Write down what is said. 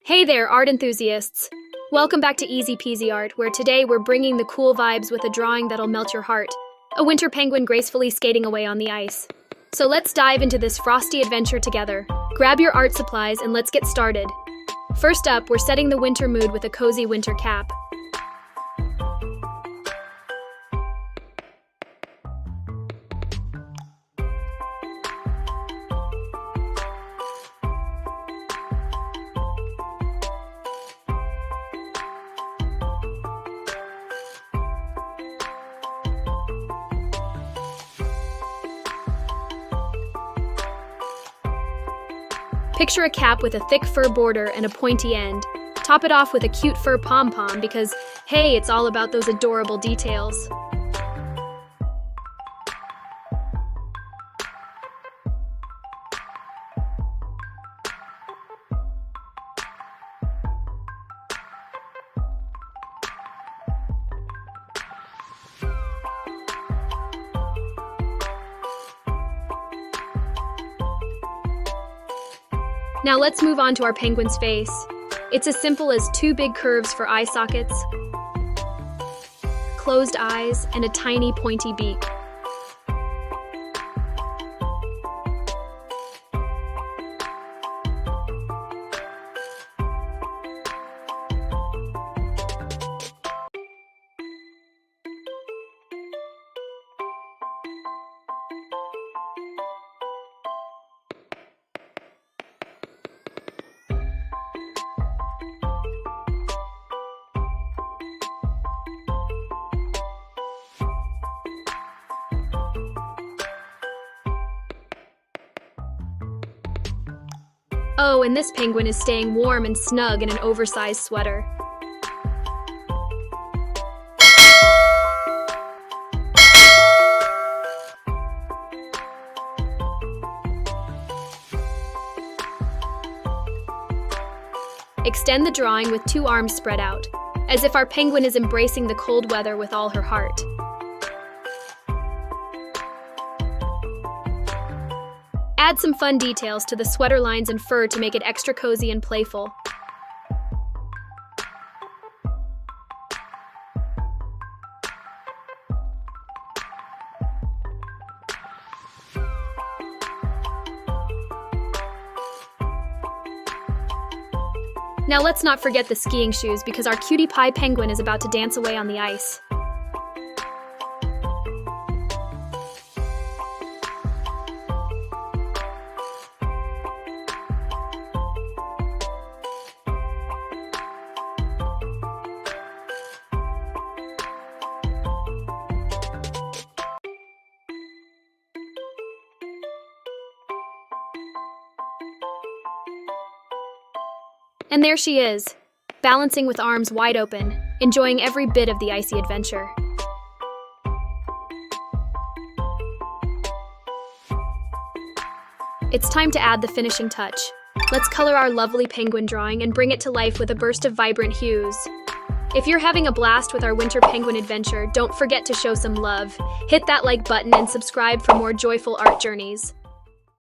Hey there, art enthusiasts! Welcome back to Easy Peasy Art, where today we're bringing the cool vibes with a drawing that'll melt your heart. A winter penguin gracefully skating away on the ice. So let's dive into this frosty adventure together. Grab your art supplies and let's get started. First up, we're setting the winter mood with a cozy winter cap. Picture a cap with a thick fur border and a pointy end. Top it off with a cute fur pom-pom because, hey, it's all about those adorable details. Now let's move on to our penguin's face. It's as simple as two big curves for eye sockets, closed eyes, and a tiny pointy beak. Oh, and this penguin is staying warm and snug in an oversized sweater. Extend the drawing with two arms spread out, as if our penguin is embracing the cold weather with all her heart. Add some fun details to the sweater lines and fur to make it extra cozy and playful. Now let's not forget the skiing shoes because our cutie pie penguin is about to dance away on the ice. And there she is, balancing with arms wide open, enjoying every bit of the icy adventure. It's time to add the finishing touch. Let's color our lovely penguin drawing and bring it to life with a burst of vibrant hues. If you're having a blast with our winter penguin adventure, don't forget to show some love. Hit that like button and subscribe for more joyful art journeys.